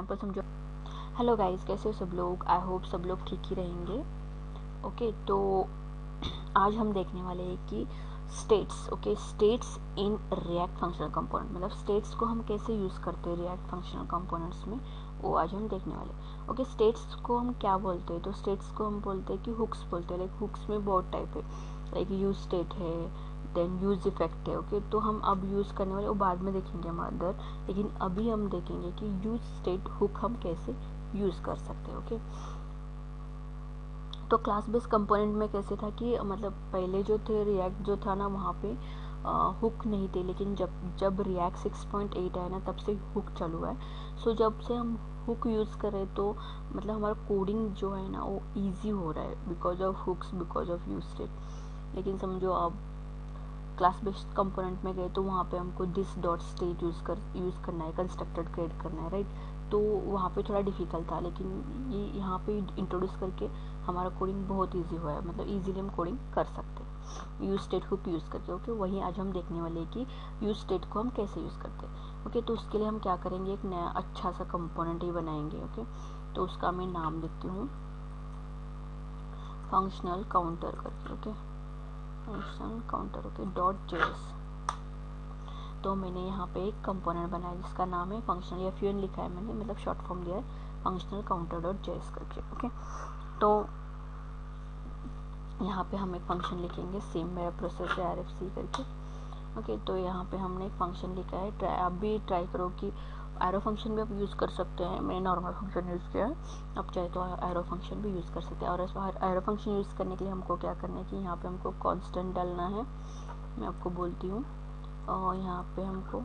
Example समझो। Hello guys, कैसे हो सब लोग? आई होप सब लोग ठीक ही रहेंगे। ओके, तो आज हम देखने वाले हैं कि states, okay, states in React functional component, मतलब स्टेट्स को हम कैसे यूज़ करते हैं रिएक्ट फंक्शनल कंपोनेंट्स में, वो आज हम देखने वाले। ओके, स्टेट्स को हम क्या बोलते हैं? तो स्टेट्स को हम बोलते हैं कि हुक्स बोलते हैं। लाइक हुक्स में बहुत टाइप है, लाइक यूज स्टेट है, देन यूज इफेक्ट है। ओके, तो हम अब यूज़ करने वाले वो बाद में देखेंगे हम अदर, लेकिन अभी हम देखेंगे कि यूज स्टेट हुक हम कैसे यूज़ कर सकते हैं। ओके, तो क्लास बेस्ड कंपोनेंट में कैसे था कि मतलब पहले जो थे रिएक्ट जो था ना, वहाँ पे हुक नहीं थे, लेकिन जब रिएक्ट 6.8 आया ना, तब से हुक चालू है। सो जब से हम हुक यूज़ करें तो मतलब हमारा कोडिंग जो है ना वो ईजी हो रहा है because of hooks, because of use state. लेकिन समझो अब क्लास बेस्ड कंपोनेंट में गए तो वहाँ पे हमको दिस डॉट स्टेट यूज़ करना है, कंस्ट्रक्टर क्रिएट करना है, राइट। तो वहाँ पे थोड़ा डिफिकल्ट था, लेकिन ये यहाँ पे इंट्रोड्यूस करके हमारा कोडिंग बहुत इजी हुआ है, मतलब इजीली हम कोडिंग कर सकते हैं यूज स्टेट हुक यूज़ करके। ओके, वहीं आज हम देखने वाले हैं कि यूज स्टेट को हम कैसे यूज़ करते हैं। ओके, तो उसके लिए हम क्या करेंगे, एक नया अच्छा सा कंपोनेंट ही बनाएंगे। ओके, तो उसका मैं नाम देती हूँ फंक्शनल काउंटर करके। Okay, functional counter, okay, dot JS. तो मैंने यहाँ पे एक कंपोनेंट बनाया जिसका नाम है फंक्शनल, या फ्यून लिखा है मैंने, मतलब शॉर्ट फॉर्म दिया है फंक्शनल काउंटर डॉट जेएस करके। ओके, तो यहाँ पे हम एक फंक्शन लिखेंगे, सेम मेरा प्रोसेस है RFC करके। ओके, तो यहाँ पे हमने एक फंक्शन लिखा है। आप भी ट्राई करो कि एरो फंक्शन भी आप यूज़ कर सकते हैं। मैंने नॉर्मल फंक्शन यूज़ किया है, आप चाहे तो एरो फंक्शन भी यूज़ कर सकते हैं। और एरो फंक्शन यूज़ करने के लिए हमको क्या करना है कि यहाँ पे हमको कांस्टेंट डालना है, मैं आपको बोलती हूँ। और यहाँ पे हमको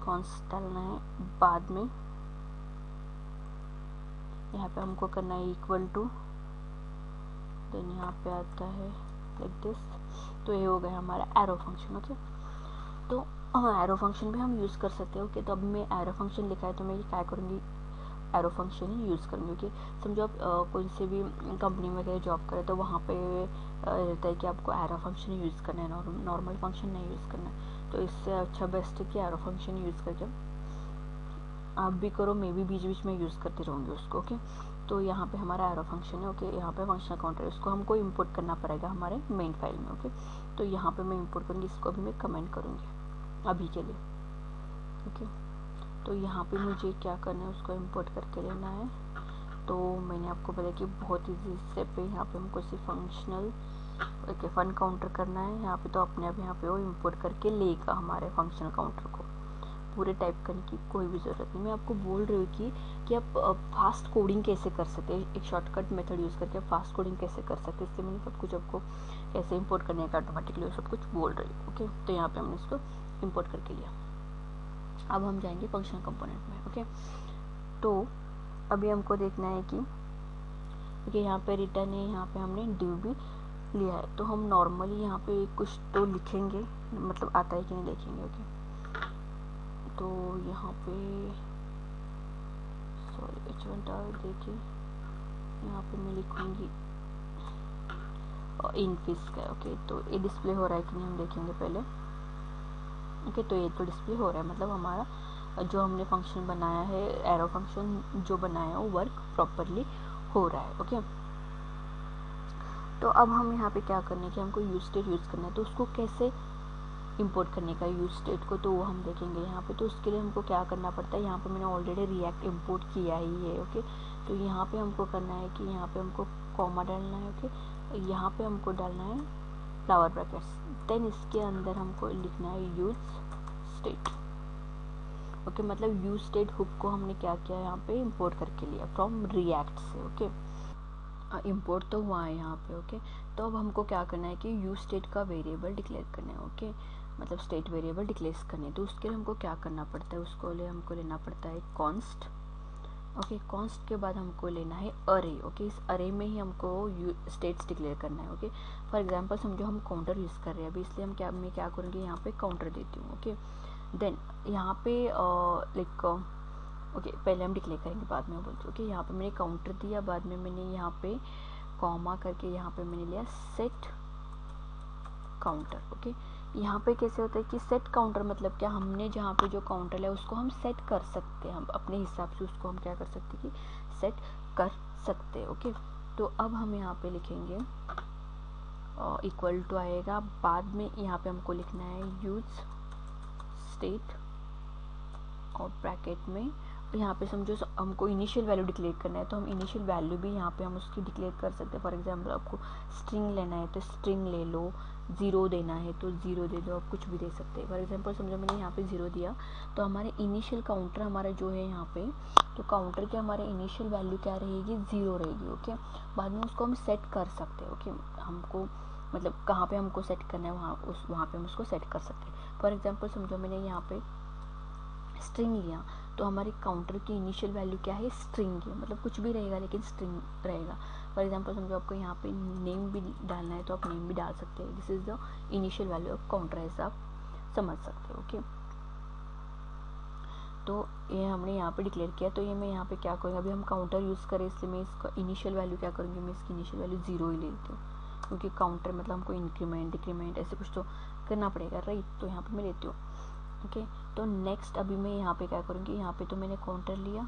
कॉन्स्ट डालना है, बाद में यहाँ पे हमको करना है इक्वल टू, देन यहाँ पे आता है लाइक दिस। तो ये हो गया हमारा एरो फंक्शन। ओके, तो एरो फंक्शन भी हम यूज़ कर सकते हैं। ओके, तो अब मैं एरो फंक्शन लिखा है तो मैं क्या करूँगी, एरो फंक्शन ही यूज़ करूँगी। ओके, समझो आप कोई से भी कंपनी वगैरह जॉब करें तो वहाँ पे रहता है कि आपको एरो फंक्शन यूज़ करना है, नॉर्मल फंक्शन नहीं यूज़ करना है। तो इससे अच्छा बेस्ट है कि एरो फंक्शन यूज़ करके आप भी करो, मैं भी बीच बीच में यूज़ करती रहूँगी उसको। ओके, तो यहाँ पे हमारा एरो फंक्शन है। ओके, यहाँ पे फंक्शनल काउंटर, इसको हमको इंपोर्ट करना पड़ेगा हमारे मेन फाइल में। ओके, तो यहाँ पे मैं इंपोर्ट करूँगी, इसको भी मैं कमेंट करूँगी अभी के लिए। ओके, तो यहाँ पे मुझे क्या करना है, उसको इंपोर्ट करके लेना है। तो मैंने आपको बताया कि बहुत ईजी स्टेप है। यहाँ पे हमको सिर्फ फंक्शनल ओके फन काउंटर करना है। यहाँ पे तो अपने आप यहाँ पे वो इंपोर्ट करके लेगा हमारे फंक्शनल काउंटर को, पूरे टाइप करने की कोई भी ज़रूरत नहीं। मैं आपको बोल रही हूँ कि आप फास्ट कोडिंग कैसे कर सकते हैं, एक शॉर्टकट मेथड यूज़ करके आप फास्ट कोडिंग कैसे कर सकते हैं। इससे मैंने सब कुछ आपको कैसे इंपोर्ट करने का ऑटोमेटिकली सब कुछ बोल रही हूँ। ओके, तो यहाँ पे हमने इसको इंपोर्ट करके लिया। अब हम जाएंगे फंक्शनल कंपोनेंट में। ओके, तो अभी हमको देखना है कि यहाँ पे रिटर्न है, यहाँ पे हमने ड्यू भी लिया है। तो हम नॉर्मली यहाँ पे कुछ तो लिखेंगे, मतलब आता है कि नहीं देखेंगे। ओके, तो यहाँ पे सॉरी H1 डाल देखिए, यहाँ पे मैं लिखूँगी इनफिस का। ओके, तो ये डिस्प्ले हो रहा है कि नहीं हम देखेंगे पहले। ओके, तो ये तो डिस्प्ले हो रहा है, मतलब हमारा जो हमने फंक्शन बनाया है, एरो फंक्शन जो बनाया है वो वर्क प्रॉपरली हो रहा है। ओके, तो अब हम यहाँ पे क्या करना है कि हमको यूज स्टेट यूज़ करना है, तो उसको कैसे इंपोर्ट करने का यूज स्टेट को, तो वो हम देखेंगे यहाँ पे। तो उसके लिए हमको क्या करना पड़ता है, यहाँ पे मैंने ऑलरेडी रिएक्ट इंपोर्ट किया ही है। ओके, तो यहाँ पे हमको करना है कि यहाँ पे हमको कॉमा डालना है। ओके, यहाँ पे हमको डालना है फ्लावर ब्रैकेट्स, देन इसके अंदर हमको लिखना है यूज स्टेट। ओके, मतलब यूज स्टेट हुक को हमने क्या किया, यहाँ पे इंपोर्ट करके लिया फ्रॉम रिएक्ट से। ओके, इंपोर्ट तो हुआ है यहाँ पे। ओके, तो अब हमको क्या करना है कि यूज स्टेट का वेरिएबल डिक्लेयर करना है। ओके, मतलब स्टेट वेरिएबल डिक्लेयर करने, तो उसके लिए हमको क्या करना पड़ता है, उसको लिए हमको लेना पड़ता है कॉन्स्ट। ओके, कॉन्स्ट के बाद हमको लेना है अरे। ओके, इस अरे में ही हमको स्टेट्स डिक्लेयर करना है। ओके, फॉर एग्जांपल समझो हम काउंटर यूज़ कर रहे हैं अभी, इसलिए मैं क्या करूँगी, यहाँ पे काउंटर देती हूँ। ओके, देन यहाँ पे लाइक ओके पहले हम डिक्लेयर करेंगे, बाद में बोलते हैं। ओके, यहाँ पे मैंने काउंटर दिया, बाद में मैंने यहाँ पे कॉमा करके यहाँ पे मैंने लिया सेट काउंटर। ओके, यहाँ पे कैसे होता है कि सेट काउंटर मतलब क्या, हमने जहाँ पे जो काउंटर है उसको हम सेट कर सकते हैं, हम अपने हिसाब से उसको हम क्या कर सकते हैं कि सेट कर सकते हैं। ओके, तो अब हम यहाँ पे लिखेंगे इक्वल टू आएगा, बाद में यहाँ पे हमको लिखना है यूज स्टेट और ब्रैकेट में यहाँ पे समझो हमको इनिशियल वैल्यू डिक्लेयर करना है, तो हम इनिशियल वैल्यू भी यहाँ पे हम उसकी डिक्लेयर कर सकते हैं। फॉर एग्जांपल आपको स्ट्रिंग लेना है तो स्ट्रिंग ले लो, 0 देना है तो 0 दे दो, आप कुछ भी दे सकते हैं। फॉर एग्जांपल समझो मैंने यहाँ पे 0 दिया, तो हमारे इनिशियल काउंटर हमारा जो है यहाँ पे, तो काउंटर के हमारे इनिशियल वैल्यू क्या रहेगी, 0 रहेगी। ओके, बाद में उसको हम सेट कर सकते हैं। ओके, हमको मतलब कहाँ पे हमको सेट करना है वहाँ पे हम उसको सेट कर सकते हैं। फॉर एग्जाम्पल समझो मैंने यहाँ पे स्ट्रिंग लिया, तो हमारे काउंटर की इनिशियल वैल्यू क्या है, स्ट्रिंग है, मतलब कुछ भी रहेगा लेकिन स्ट्रिंग रहेगा। फॉर एग्जांपल समझो आपको यहाँ पे नेम भी डालना है तो आप नेम भी डाल सकते हैं। This is the initial value of counter, ऐसा आप समझ सकते हो। ओके, तो ये हमने यहाँ पे डिक्लेयर किया, तो ये मैं यहाँ पे क्या करूँगी, अभी हम काउंटर यूज़ करें इसलिए मैं इसका इनिशियल वैल्यू क्या करूँगी, मैं इसकी इनिशियल वैल्यू 0 ही ले लेती हूँ, क्योंकि काउंटर मतलब हमको इंक्रीमेंट डिक्रीमेंट ऐसे कुछ तो करना पड़ेगा, राइट। तो यहाँ पे मैं लेती हूँ। ओके, तो नेक्स्ट अभी मैं यहाँ पे क्या करूँगी, यहाँ पे तो मैंने काउंटर लिया,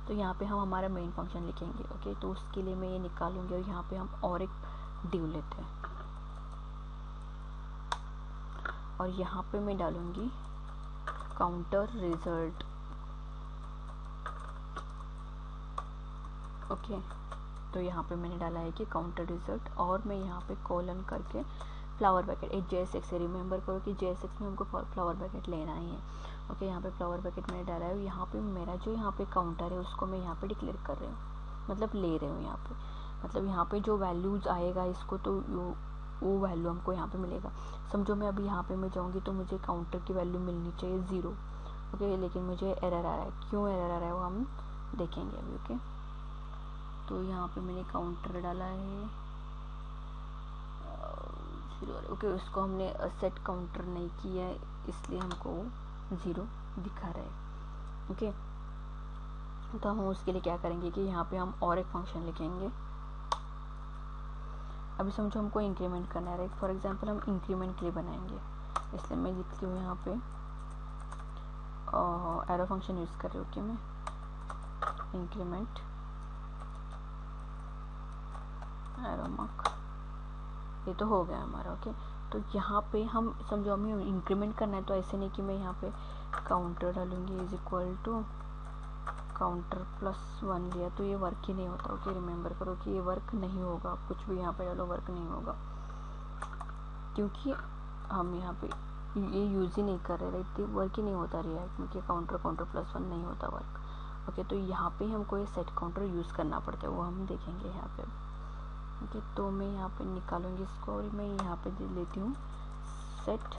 तो यहाँ पे हम हमारा मेन फंक्शन लिखेंगे। ओके, तो उसके लिए मैं ये निकालूंगी और यहाँ पे हम और एक डिव लेते हैं और यहाँ पे मैं डालूंगी काउंटर रिजल्ट। ओके, तो यहाँ पे मैंने डाला है कि काउंटर रिजल्ट, और मैं यहाँ पे कॉलन करके फ्लावर बैकेट, एक JSX है, रिमेंबर करो कि JSX में हमको फ्लावर बैकेट लेना ही है। ओके, यहाँ पे फ्लावर बैकेट मैंने डाला है, यहाँ पे मेरा जो यहाँ पे काउंटर है उसको मैं यहाँ पे डिक्लेयर कर रही हूँ, मतलब ले रही हूँ यहाँ पे, मतलब यहाँ पे जो वैल्यूज आएगा इसको तो वो वैल्यू हमको यहाँ पे मिलेगा। समझो मैं अभी यहाँ पे मैं जाऊँगी तो मुझे काउंटर की वैल्यू मिलनी चाहिए 0। ओके, लेकिन मुझे एरर आ रहा है, क्यों एरर आ रहा है वो हम देखेंगे अभी। ओके, तो यहाँ पे मैंने काउंटर डाला है 0। ओके, उसको हमने सेट काउंटर नहीं किया है इसलिए हमको 0 दिखा रहा है। ओके, तो हम उसके लिए क्या करेंगे कि यहाँ पे हम और एक फंक्शन लिखेंगे। अभी समझो हमको इंक्रीमेंट करना है, राइट। फॉर एग्जांपल हम इंक्रीमेंट के लिए बनाएंगे, इसलिए मैं लिखती हूँ यहाँ पे एरो फंक्शन यूज़ कर रही हूँ। ओके, मैं इंक्रीमेंट एरो मार्क, ये तो हो गया हमारा। ओके, तो यहाँ पे हम समझो हमें इंक्रीमेंट करना है, तो ऐसे नहीं कि मैं यहाँ पे काउंटर डालूंगी इज इक्वल टू काउंटर +1 लिया तो ये वर्क ही नहीं होता। ओके, रिमेंबर करो कि ये वर्क नहीं होगा, कुछ भी यहाँ पे डालो वर्क नहीं होगा, क्योंकि हम यहाँ पे ये यूज़ ही नहीं कर रहे, राइट। वर्क ही नहीं होता रिएक्ट में कि काउंटर +1 नहीं होता वर्क। ओके, तो यहाँ पे हमको ये सेट काउंटर यूज़ करना पड़ता है, वो हम देखेंगे यहाँ पे। ओके, तो मैं यहाँ पे निकालूंगी इसको और मैं यहाँ पे दे लेती हूँ सेट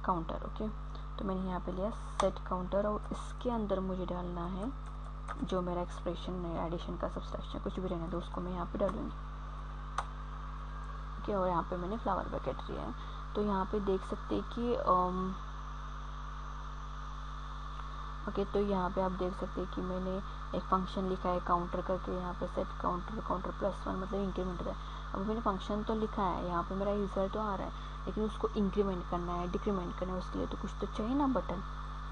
काउंटर। ओके, तो मैंने यहाँ पे लिया सेट काउंटर और इसके अंदर मुझे डालना है जो मेरा एक्सप्रेशन है, एडिशन का सब्सट्रैक्शन कुछ भी रहने दो, उसको मैं यहाँ पे डालूंगी। ओके, और यहाँ पे मैंने फ्लावर बैकेट लिया है, तो यहाँ पे देख सकते हैं कि ओके, तो यहाँ पे आप देख सकते हैं कि मैंने एक फंक्शन लिखा है काउंटर करके, यहाँ पे सेट काउंटर +1 मतलब इंक्रीमेंट है। अब मैंने फंक्शन तो लिखा है, यहाँ पे मेरा रिजल्ट तो आ रहा है, लेकिन उसको इंक्रीमेंट करना है डिक्रीमेंट करना है, उसके लिए तो कुछ तो चाहिए ना बटन,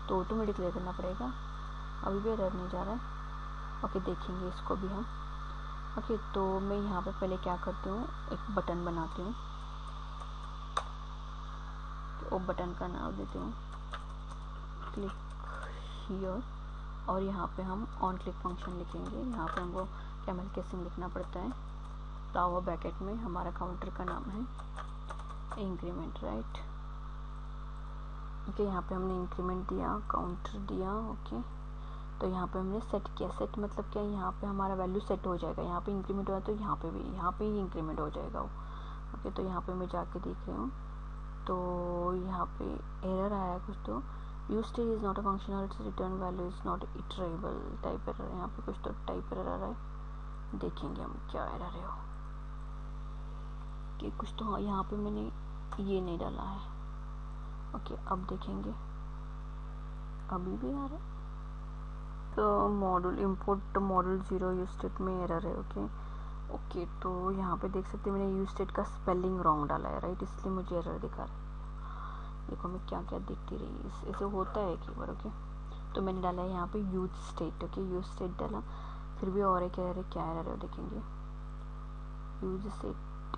तो ऑटोमेटिक डिक्लेयर करना पड़ेगा। अभी भी एरर नहीं जा रहा है। ओके, देखेंगे इसको भी हम। ओके, तो मैं यहाँ पे पहले क्या करती हूँ, एक बटन बनाती हूँ, तो बटन का नाम देती हूँ क्लिक हियर, और यहाँ पे हम ऑन क्लिक फंक्शन लिखेंगे। यहाँ पे हमको कैमल केसिंग लिखना पड़ता है, फ्लावर बैकेट में हमारा काउंटर का नाम है इंक्रीमेंट, राइट। ओके, यहाँ पे हमने इंक्रीमेंट दिया, काउंटर दिया। ओके, तो यहाँ पे हमने सेट किया, सेट मतलब क्या, यहाँ पे हमारा वैल्यू सेट हो जाएगा, यहाँ पे इंक्रीमेंट हुआ तो यहाँ पे भी, यहाँ पे ही इंक्रीमेंट हो जाएगा वो। ओके, तो यहाँ पे मैं जाके देख रही हूँ, तो यहाँ पे एरर आया कुछ, तो use state is not a function और its return value is not iterable, type error. यहाँ पे कुछ तो टाइप एरर आ रहा है, देखेंगे हम क्या एरर है कि कुछ तो। हाँ, यहाँ पे मैंने ये नहीं डाला है। ओके, अब देखेंगे, अभी भी आ रहा है, तो module import module 0 use state में एरर है। ओके, ओके तो यहाँ पे देख सकते हैं मैंने यूज स्टेट का स्पेलिंग रॉन्ग डाला है, राइट, इसलिए मुझे एरर दिखा रहा है। देखो मैं क्या क्या देखती रही, ऐसे होता है कई बार। ओके तो मैंने डाला है यहाँ पे use state. Okay use state डाला, फिर भी और एक एरर है, क्या एरर है देखेंगे। यूज स्टेट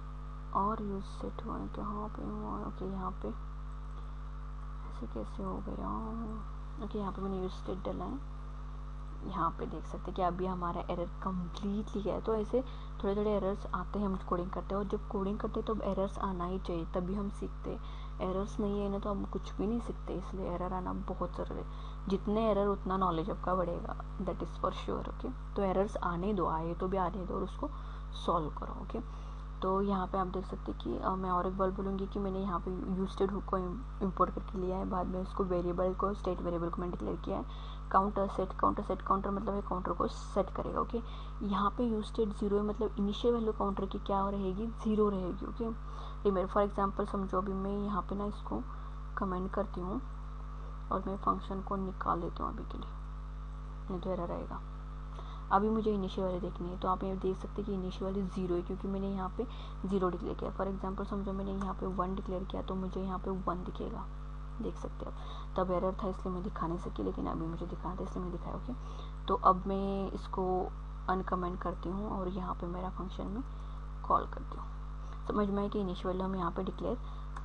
और यूज स्टेट हुआ है, कहाँ पे हुआ है। ओके यहाँ पे ऐसे कैसे हो गया। ओके यहाँ पे मैंने यूज स्टेट डाला है, यहाँ पे देख सकते हैं कि अभी हमारा एरर कम्प्लीटली गया है। तो ऐसे थोड़े थोड़े एरर्स आते हैं, हम कोडिंग करते हैं, और जब कोडिंग करते हैं तो एरर्स आना ही चाहिए, तभी हम सीखते हैं। एरर्स नहीं है ना तो हम कुछ भी नहीं सीखते, इसलिए एरर आना बहुत ज़रूरी है। जितने एरर उतना नॉलेज आपका बढ़ेगा, that is for sure. Okay तो एरर्स आने दो, आए तो भी आने दो और उसको सॉल्व करो। ओके तो यहाँ पे आप देख सकते हैं कि मैं और एक बार बोलूँगी कि मैंने यहाँ पे यूज स्टेट हुक को इंपोर्ट करके लिया है, बाद में उसको वेरिएबल को, स्टेट वेरिएबल को मैंने डिक्लेयर किया है। काउंटर सेट काउंटर मतलब ये काउंटर को सेट करेगा। ओके यहाँ पे यूज स्टेट जीरो है, मतलब इनिशियल वैल्यू काउंटर की क्या रहेगी, जीरो रहेगी। ओके रिमेंबर फॉर एग्जांपल समझो अभी मैं यहाँ पे ना इसको कमेंट करती हूँ और मैं फंक्शन को निकाल देती हूँ अभी के लिए, नहीं तो एरर आएगा। अभी मुझे इनिशियल वाली देखनी है, तो आप ये देख सकते हैं कि इनिशियल वाली जीरो है, क्योंकि मैंने यहाँ पे जीरो डिक्लेयर किया। फॉर एग्जांपल समझो मैंने यहाँ पे 1 डिक्लेयर किया, तो मुझे यहाँ पे 1 दिखेगा, देख सकते हैं आप। तब एरर था इसलिए मैं दिखा नहीं सकी, लेकिन अभी मुझे दिखाना था इसलिए मैं दिखाया। ओके तो अब मैं इसको अनकमेंट करती हूँ और यहाँ पे मेरा फंक्शन में कॉल करती हूँ। समझ में आए कि इनिशियल वैल्यू हम यहाँ पे डिक्लेयर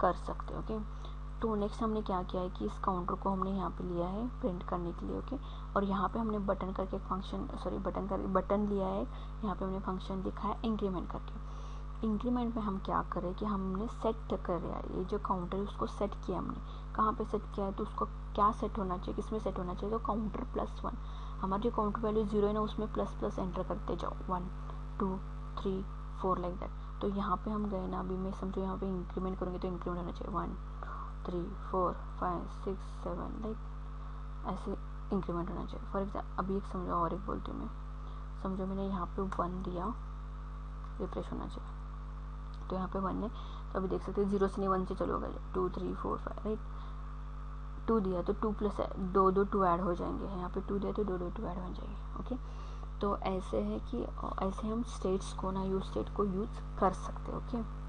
कर सकते हैं। ओके तो नेक्स्ट हमने क्या किया है कि इस काउंटर को हमने यहाँ पे लिया है प्रिंट करने के लिए। ओके और यहाँ पे हमने बटन करके फंक्शन, सॉरी बटन लिया है, यहाँ पे हमने फंक्शन लिखा है इंक्रीमेंट करके। इंक्रीमेंट में हम क्या करें कि हमने सेट कर रहा है, ये जो काउंटर है उसको सेट किया हमने। कहाँ पे सेट किया है, तो उसको क्या सेट होना चाहिए, किसमें सेट होना चाहिए, तो काउंटर +1। हमारी जो काउंटर वैल्यू जीरो है ना उसमें ++ एंटर करते जाओ, 1 2 3 4 लाइक दैट। तो यहाँ पे हम गए ना, अभी मैं समझो यहाँ पे इंक्रीमेंट करूँगी तो इंक्रीमेंट होना चाहिए 1 3 4 5 6 7 लाइक ऐसे इंक्रीमेंट होना चाहिए। फॉर एग्जाम्पल अभी एक समझो और एक बोलती हूँ मैं, समझो मैंने यहाँ पे 1 दिया, रिफ्रेश होना चाहिए, तो यहाँ पे 1 है। तो अभी देख सकते हैं 0 से नहीं 1 से चलो गए 2 3 4 5 राइट। 2 दिया तो 2 प्लस 2 ऐड हो जाएंगे, यहाँ पे 2 दिया तो 2 ऐड हो जाएंगे। ओके तो ऐसे है कि ऐसे हम स्टेट्स को ना, यूज स्टेट को यूज़ कर सकते हैं। ओके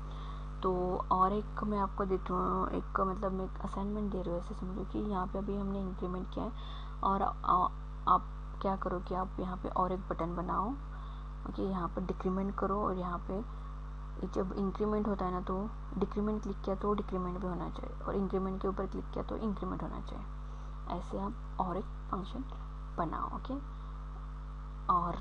तो और एक मैं आपको देती हूँ, एक मतलब मैं असाइनमेंट दे रही हूँ, ऐसे समझो कि यहाँ पे अभी हमने इंक्रीमेंट किया है और आप क्या करो कि आप यहाँ पे और एक बटन बनाओ। ओके यहाँ पर डिक्रीमेंट करो, और यहाँ पे जब इंक्रीमेंट होता है ना तो डिक्रीमेंट क्लिक किया तो डिक्रीमेंट भी होना चाहिए, और इंक्रीमेंट के ऊपर क्लिक किया तो इंक्रीमेंट होना चाहिए। ऐसे आप और एक फंक्शन बनाओ। ओके और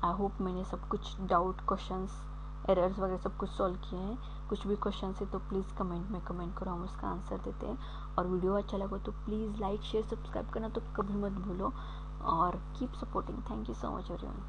आई होप मैंने सब कुछ डाउट, क्वेश्चंस, एरर्स वगैरह सब कुछ सॉल्व किए हैं। कुछ भी क्वेश्चन है तो प्लीज़ कमेंट में कमेंट करो, हम उसका आंसर देते हैं। और वीडियो अच्छा लगा तो प्लीज़ लाइक शेयर सब्सक्राइब करना तो कभी मत भूलो, और keep supporting. Thank you so much everyone.